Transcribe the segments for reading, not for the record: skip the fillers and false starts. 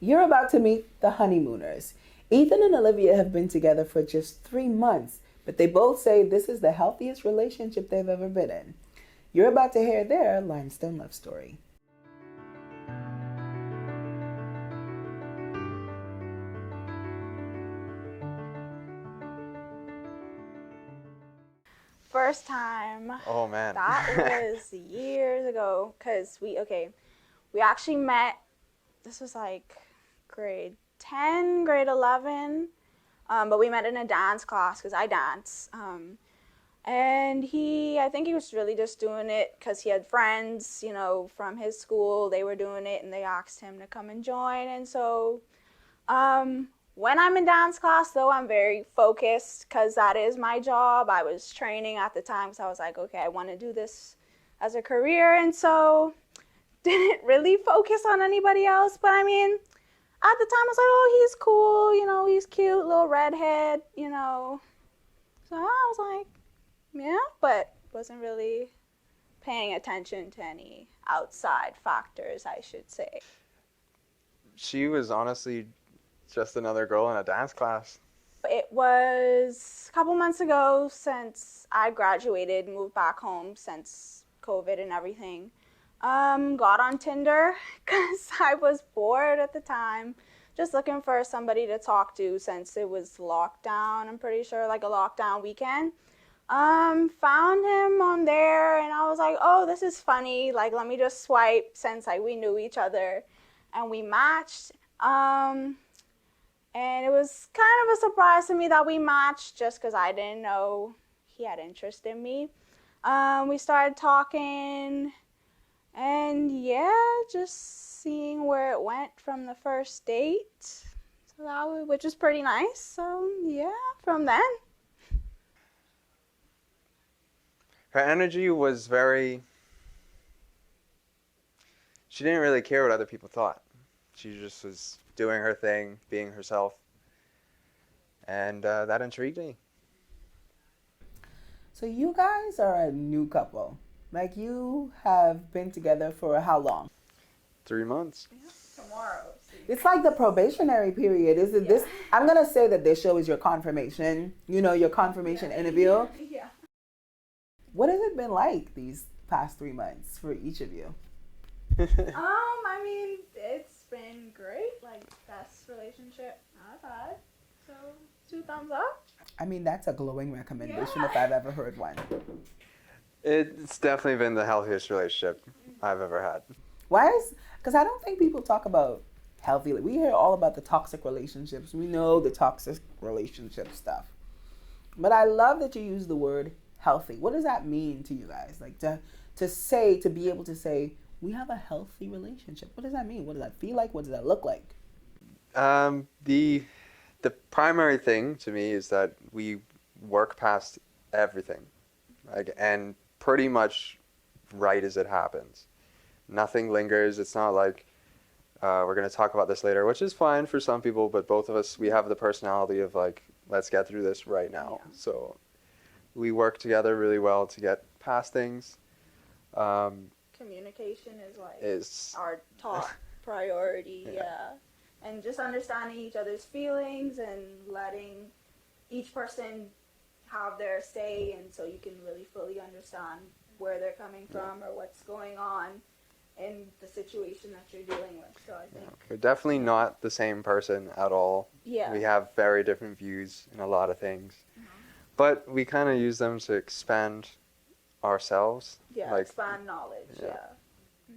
You're about to meet the honeymooners. Ethan and Olivia have been together for just 3 months, but they both say this is the healthiest relationship they've ever been in. You're about to hear their limestone love story. First time. Oh man. That was years ago, because we actually met, this was like grade 10, grade 11, but we met in a dance class because I dance. And I think he was really just doing it because he had friends, from his school. They were doing it and they asked him to come and join. And so when I'm in dance class, though, I'm very focused because that is my job. I was training at the time, so I was like, okay, I want to do this as a career. And so didn't really focus on anybody else. But I mean, at the time, I was like, oh, he's cool, he's cute, little redhead, So I was like, yeah, but wasn't really paying attention to any outside factors, I should say. She was honestly just another girl in a dance class. It was a couple months ago since I graduated, moved back home since COVID and everything. Got on Tinder because I was bored at the time, just looking for somebody to talk to since it was lockdown, I'm pretty sure, like a lockdown weekend. Found him on there and I was like, oh, this is funny, like let me just swipe since we knew each other, and we matched. And it was kind of a surprise to me that we matched just because I didn't know he had interest in me. We started talking and just seeing where it went from the first date, which was pretty nice. So yeah, from then. Her energy was she didn't really care what other people thought. She just was doing her thing, being herself. And that intrigued me. So you guys are a new couple. Like, you have been together for how long? 3 months. Yeah, tomorrow. It's like the probationary period, isn't this? I'm going to say that this show is your confirmation, your confirmation interview. Yeah. What has it been like these past 3 months for each of you? I mean, it's been great, like best relationship I've had. So 2 thumbs up. I mean, that's a glowing recommendation if I've ever heard one. It's definitely been the healthiest relationship I've ever had. Why is, because I don't think people talk about healthy, we hear all about the toxic relationships. We know the toxic relationship stuff. But I love that you use the word healthy. What does that mean to you guys? Like to be able to say, we have a healthy relationship. What does that mean? What does that feel like? What does that look like? The primary thing to me is that we work past everything, and pretty much right as it happens. Nothing lingers. It's not like we're going to talk about this later, which is fine for some people, but both of us, we have the personality of like, let's get through this right now. Yeah. So we work together really well to get past things. Communication is our top priority, yeah. And just understanding each other's feelings and letting each person have their say, and so you can really fully understand where they're coming from or what's going on in the situation that you're dealing with. So I think we're definitely not the same person at all. Yeah. We have very different views in a lot of things. But we kind of use them to expand ourselves. Yeah, expand knowledge, yeah.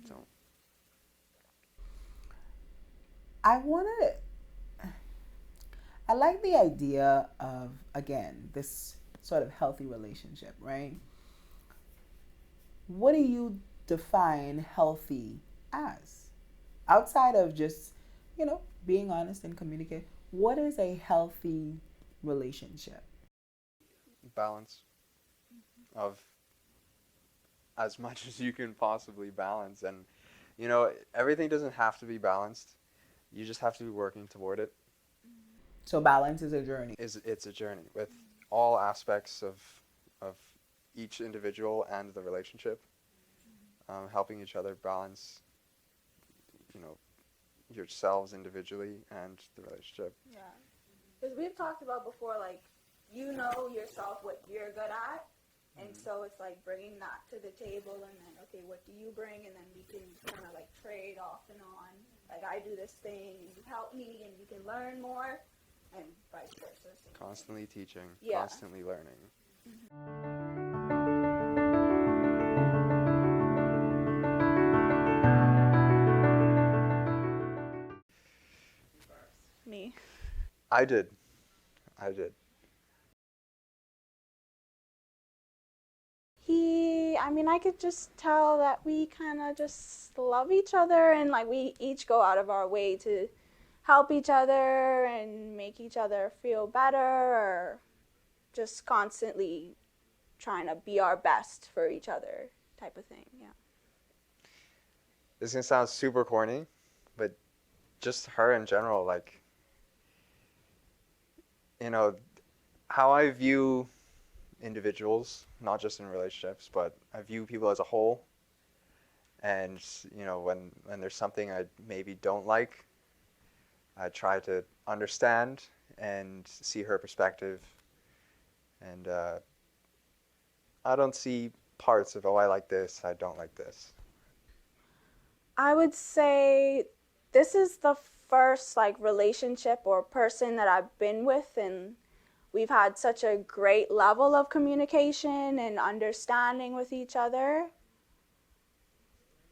So. I like the idea of, again, this sort of healthy relationship, right? What do you define healthy as? Outside of just, being honest and communicate, what is a healthy relationship? Balance of as much as you can possibly balance. And, everything doesn't have to be balanced. You just have to be working toward it. So balance is a journey. It's a journey with all aspects of each individual and the relationship, helping each other balance, yourselves individually and the relationship. Yeah. Because we've talked about before, like, you know yourself what you're good at. And so it's like bringing that to the table and then, okay, what do you bring? And then we can kind of like trade off and on. Like, I do this thing and you help me and you can learn more and vice versa. Constantly teaching, Yeah. constantly learning. Me. I did. I mean, I could just tell that we kind of just love each other and like we each go out of our way to help each other and make each other feel better or just constantly trying to be our best for each other type of thing. Yeah. This is gonna sound super corny, but just her in general, like, you know, how I view individuals, not just in relationships, but I view people as a whole. And when there's something I maybe don't like, I try to understand and see her perspective. And I don't see parts of, oh, I like this, I don't like this. I would say this is the first like relationship or person that I've been with and we've had such a great level of communication and understanding with each other.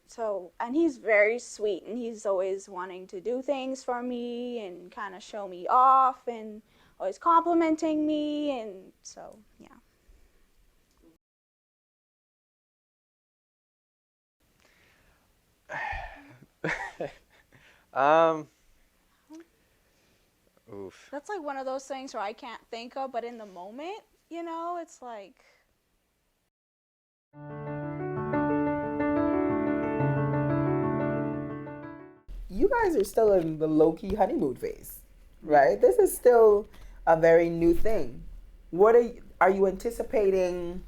So, and he's very sweet and he's always wanting to do things for me and kind of show me off and always complimenting me. And so, yeah. um, Oof. That's like one of those things where I can't think of, but in the moment, it's like. You guys are still in the low-key honeymoon phase, right? This is still a very new thing. What are you anticipating?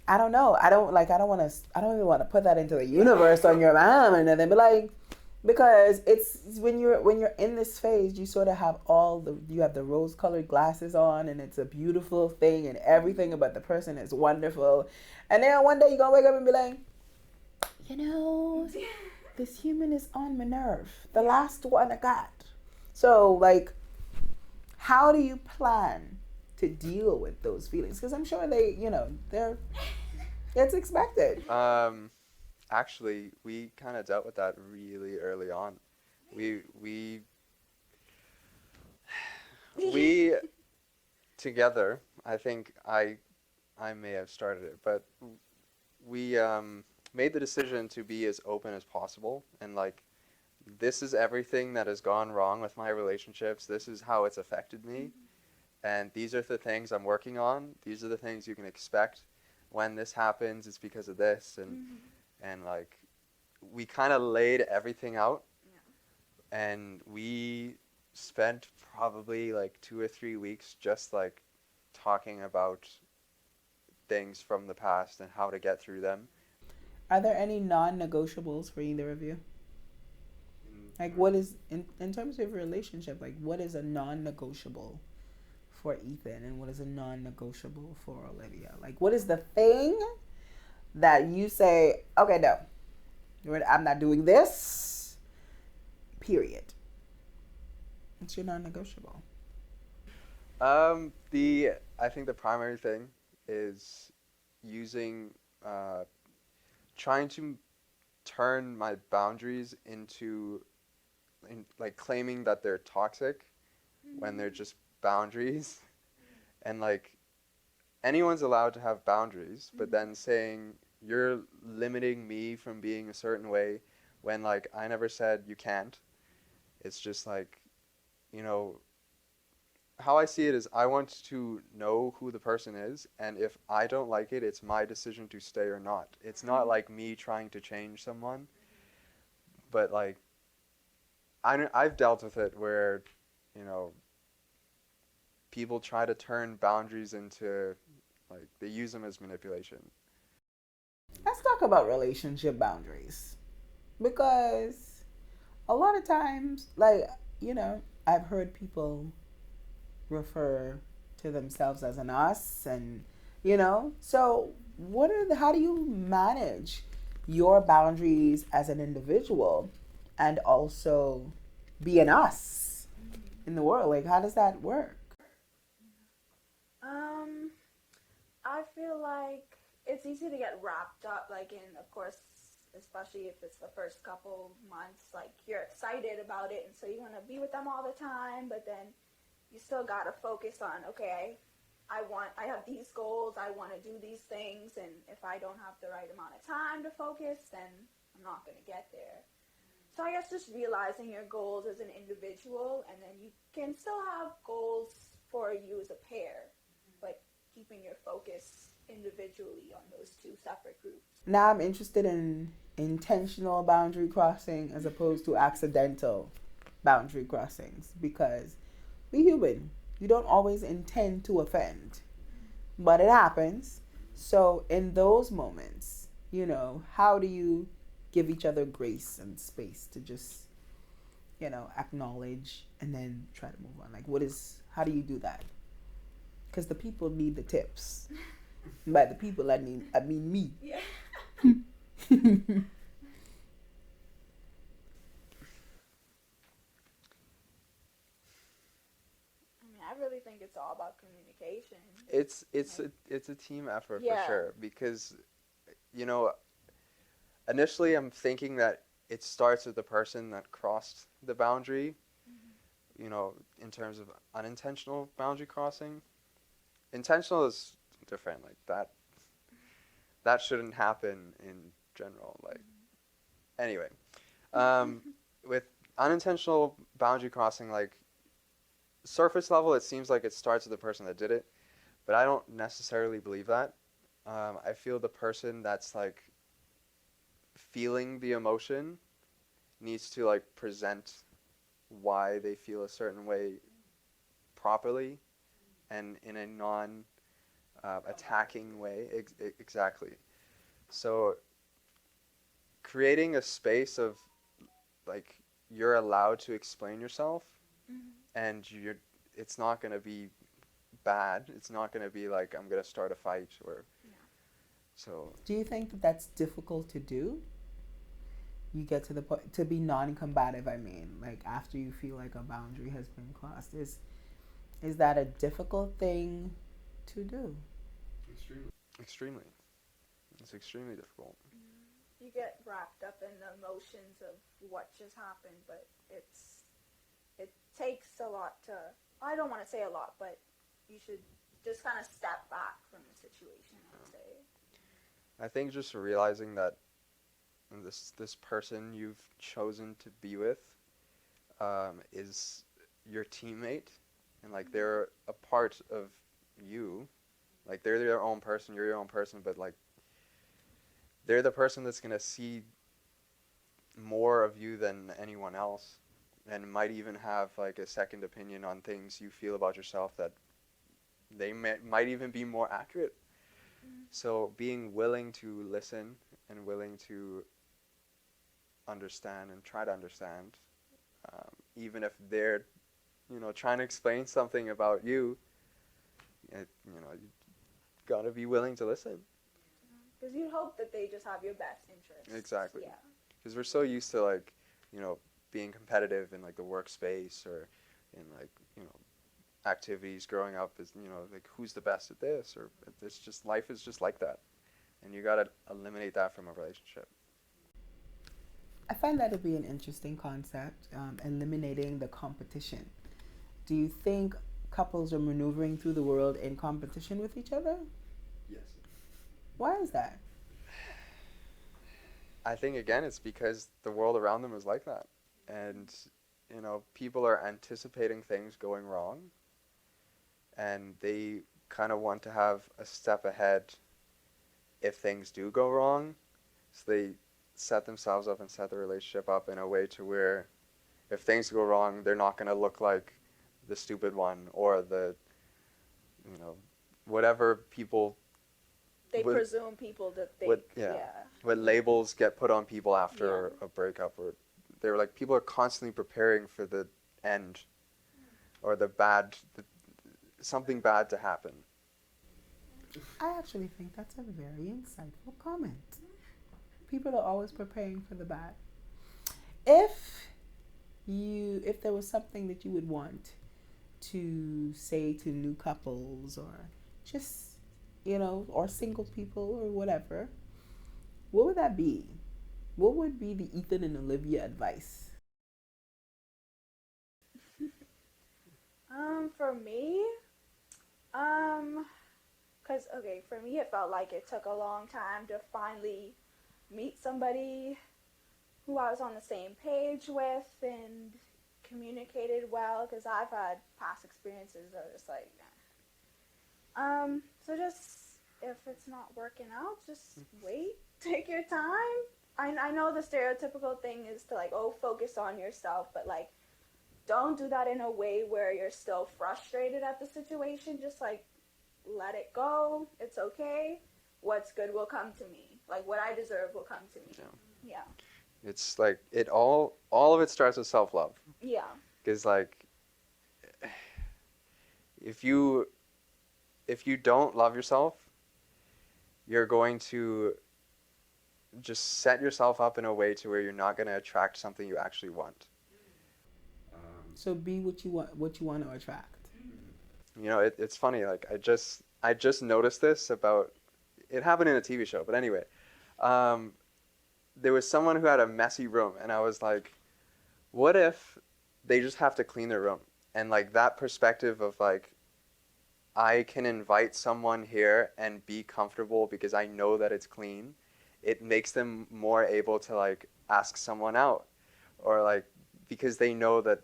I don't know. I don't want to. I don't even want to put that into the universe on your mom and then be like, because it's when you're in this phase, you sort of have you have the rose-colored glasses on, and it's a beautiful thing, and everything about the person is wonderful, and then one day you're gonna wake up and be like, this human is on my nerve. The last one I got. So like, how do you plan to deal with those feelings? Because I'm sure it's expected. Actually, we kind of dealt with that really early on. We we together. I think I may have started it, but we made the decision to be as open as possible and like, this is everything that has gone wrong with my relationships. This is how it's affected me, and these are the things I'm working on. These are the things you can expect when this happens. It's because of this, and like, we kind of laid everything out, and we spent probably like 2 or 3 weeks just like talking about things from the past and how to get through them. Are there any non-negotiables for either of you? Like, what is in terms of your relationship? Like, what is a non-negotiable for Ethan, and what is a non-negotiable for Olivia? Like, what is the thing that you say, okay, no, I'm not doing this. Period. It's your non-negotiable. I think the primary thing is using trying to turn my boundaries into like claiming that they're toxic when they're just boundaries, and like, anyone's allowed to have boundaries, but then saying you're limiting me from being a certain way when like I never said you can't. It's just like, you know, how I see it is I want to know who the person is, and if I don't like it, it's my decision to stay or not. It's not like me trying to change someone, but like, I've dealt with it where, you know, people try to turn boundaries into, like, they use them as manipulation. Let's talk about relationship boundaries, because a lot of times, like, you know, I've heard people refer to themselves as an us, and, you know, so how do you manage your boundaries as an individual and also be an us in the world? Like, how does that work? Um, I feel like it's easy to get wrapped up, like in, of course, especially if it's the first couple months, like you're excited about it, and so you want to be with them all the time, but then you still got to focus on, okay, I have these goals, I want to do these things, and if I don't have the right amount of time to focus, then I'm not going to get there. So I guess just realizing your goals as an individual, and then you can still have goals for you as a pair, but keeping your focus individually on those two separate groups. Now I'm interested in intentional boundary crossing as opposed to accidental boundary crossings, because we human. You don't always intend to offend, but it happens. So in those moments, you know, how do you give each other grace and space to just, you know, acknowledge and then try to move on? Like, how do you do that? Because the people need the tips. By the people, I mean me. Yeah. I mean, I really think it's all about communication. It's a team effort for Yeah. sure, because you know, initially I'm thinking that it starts with the person that crossed the boundary, you know, in terms of unintentional boundary crossing. Intentional is different, like that shouldn't happen in general, like anyway. um, with unintentional boundary crossing, like surface level, it seems like it starts with the person that did it, but I don't necessarily believe that. I feel the person that's like feeling the emotion needs to like present why they feel a certain way properly and in a non attacking way. Exactly. So creating a space of like you're allowed to explain yourself, and it's not going to be bad. It's not going to be like I'm going to start a fight or so. Do you think that that's difficult to do? You get to the point to be non-combative. I mean, like after you feel like a boundary has been crossed, is that a difficult thing to do? Extremely. It's extremely difficult. You get wrapped up in the emotions of what just happened, but it takes a lot to. I don't want to say a lot, but you should just kind of step back from the situation, I'd say. I think just realizing that this person you've chosen to be with is your teammate, and like they're a part of you. Like they're their own person, you're your own person, but like they're the person that's gonna see more of you than anyone else, and might even have like a second opinion on things you feel about yourself that might even be more accurate. So being willing to listen and willing to understand and try to understand, even if they're, trying to explain something about you, you gotta be willing to listen. Because you hope that they just have your best interests. Exactly. Yeah. Because we're so used to like, being competitive in like the workspace or in like, activities growing up is, like who's the best at this, or it's just life is just like that. And you gotta eliminate that from a relationship. I find that to be an interesting concept, eliminating the competition. Do you think couples are maneuvering through the world in competition with each other? Yes. Why is that? I think again it's because the world around them is like that. And people are anticipating things going wrong, and they kind of want to have a step ahead if things do go wrong. So they set themselves up and set the relationship up in a way to where if things go wrong, they're not going to look like the stupid one or the, whatever people. They presume people that they. What labels get put on people after a breakup or they were like, people are constantly preparing for the end or something bad to happen. I actually think that's a very insightful comment. People are always preparing for the bad. If there was something that you would want to say to new couples or just, or single people or whatever, what would that be? What would be the Ethan and Olivia advice? For me, cause okay, for me it felt like it took a long time to finally meet somebody who I was on the same page with and communicated well. Cause I've had past experiences that are just like, so just if it's not working out, just wait, take your time. I know the stereotypical thing is to like, oh, focus on yourself, but like, don't do that in a way where you're still frustrated at the situation. Just like, let it go. It's okay. What's good will come to me. Like, what I deserve will come to me. Yeah. It's like all of it starts with self-love. Yeah. Because like, if you don't love yourself, you're going to just set yourself up in a way to where you're not going to attract something you actually want. So be what you want to attract. It's funny. Like I just noticed this about. It happened in a TV show, but anyway, there was someone who had a messy room, and I was like, what if they just have to clean their room? And like that perspective of like, I can invite someone here and be comfortable because I know that it's clean. It makes them more able to like ask someone out, or like because they know that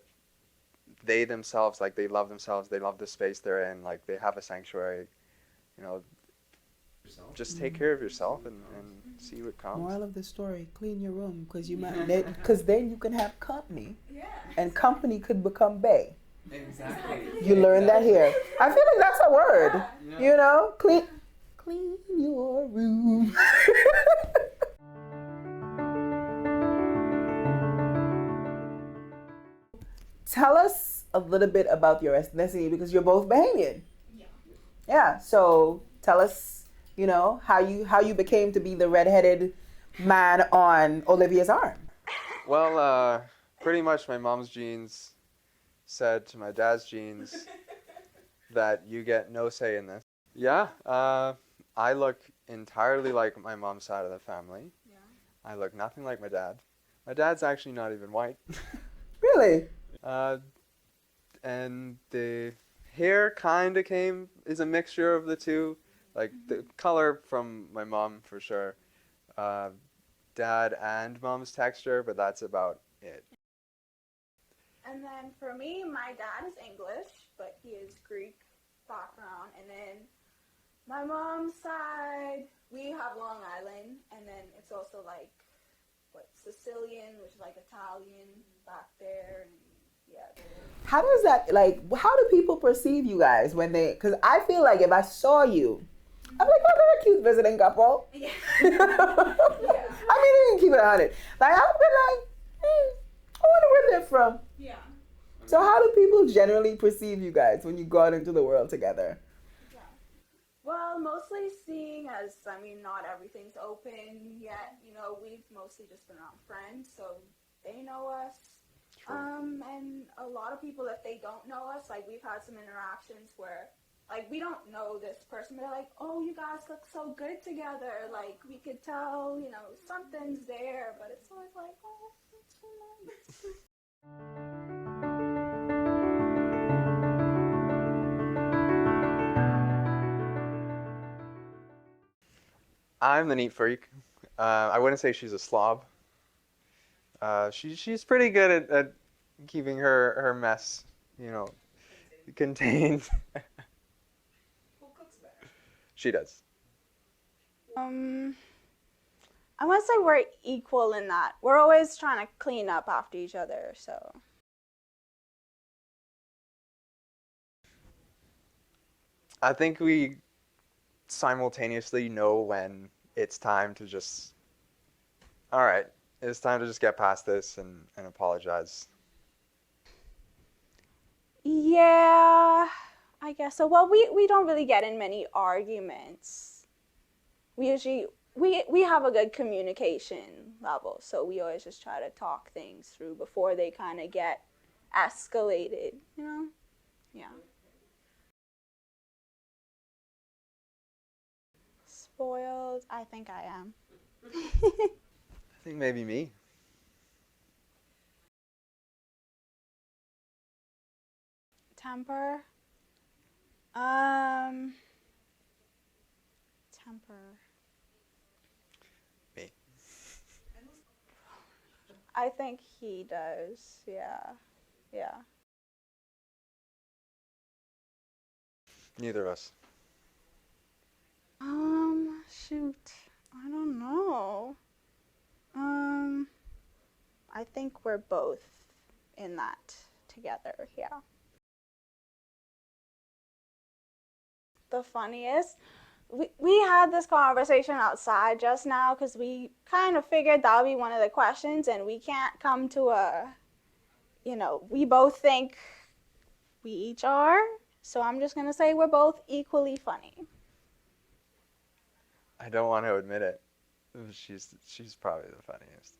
they themselves, like they love themselves, they love the space they're in, like they have a sanctuary. Just take care of yourself and see what comes. Moral of the story: clean your room because then you can have company, and company could become bae. Exactly. You learn that here. I feel like that's a word. Yeah. Clean your room. Tell us a little bit about your ethnicity because you're both Bahamian. Yeah. So tell us, how you became to be the redheaded man on Olivia's arm. Well, pretty much my mom's genes said to my dad's genes that you get no say in this. Yeah, I look entirely like my mom's side of the family. Yeah. I look nothing like my dad. My dad's actually not even white. Really? And the hair kind of is a mixture of the two. Like the color from my mom for sure. Dad and mom's texture, but that's about it. And then for me, my dad is English, but he is Greek background. And then my mom's side, we have Long Island, and then it's also like Sicilian, which is like Italian back there, and yeah. How does that how do people perceive you guys when because I feel like if I saw you, I'm like, oh, they're a cute visiting couple. Yeah. I mean, you can keep it 100. Like, I would be like, I wonder where they're from. Yeah. So how do people generally perceive you guys when you go out into the world together? Yeah. Well, mostly seeing as, not everything's open yet. We've mostly just been around friends, so they know us. True. And a lot of people, if they don't know us, like we've had some interactions where like we don't know this person, but they're like, oh, you guys look so good together. Like we could tell, something's there, but it's always like, oh, that's so nice. I'm the neat freak. I wouldn't say she's a slob. She's pretty good at keeping her mess, contained. Who cooks better? She does. I want to say we're equal in that. We're always trying to clean up after each other, so. I think we simultaneously know when it's time to just, all right, it's time to just get past this and apologize. Yeah, I guess so. Well, we don't really get in many arguments. We usually we have a good communication level, so we always just try to talk things through before they kind of get escalated, you know? Yeah. Spoiled? I think I am. I think maybe me. Temper? Temper. Me. I think he does. Yeah. Yeah. Neither of us. Shoot. I don't know. I think we're both in that together. Yeah. The funniest, we had this conversation outside just now because we kind of figured that would be one of the questions, and we can't come to we both think we each are. So I'm just going to say we're both equally funny. I don't want to admit it. She's probably the funniest.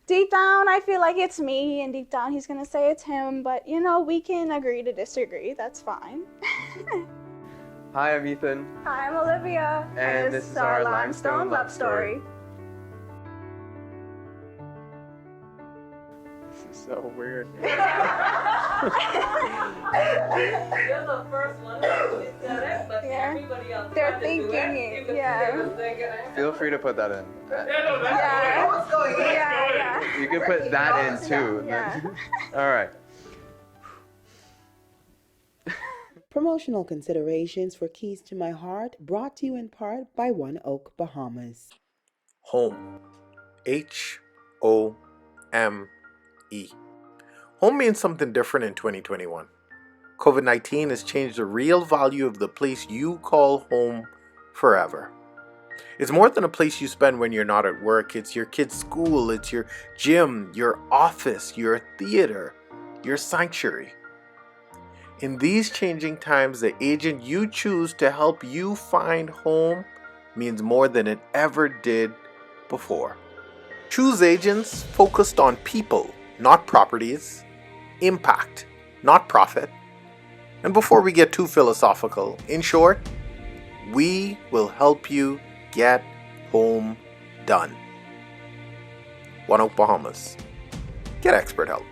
Deep down, I feel like it's me, and deep down, he's going to say it's him. But, we can agree to disagree. That's fine. Hi, I'm Ethan. Hi, I'm Olivia. And this is our Limestone Love Story. This is so weird. You're the first one who said it, but Yeah. everybody else They're had to do thinking it. it, Even yeah. they were thinking it. Feel free to put that in. Yeah. What's going on? Yeah. You could put that in too. Yeah. All right. Promotional considerations for Keys to My Heart brought to you in part by One Oak, Bahamas. Home. Home. Home means something different in 2021. COVID-19 has changed the real value of the place you call home forever. It's more than a place you spend when you're not at work. It's your kid's school, it's your gym, your office, your theater, your sanctuary. In these changing times, the agent you choose to help you find home means more than it ever did before. Choose agents focused on people, not properties, impact, not profit. And before we get too philosophical, in short, we will help you get home done. One Oak, Bahamas. Get expert help.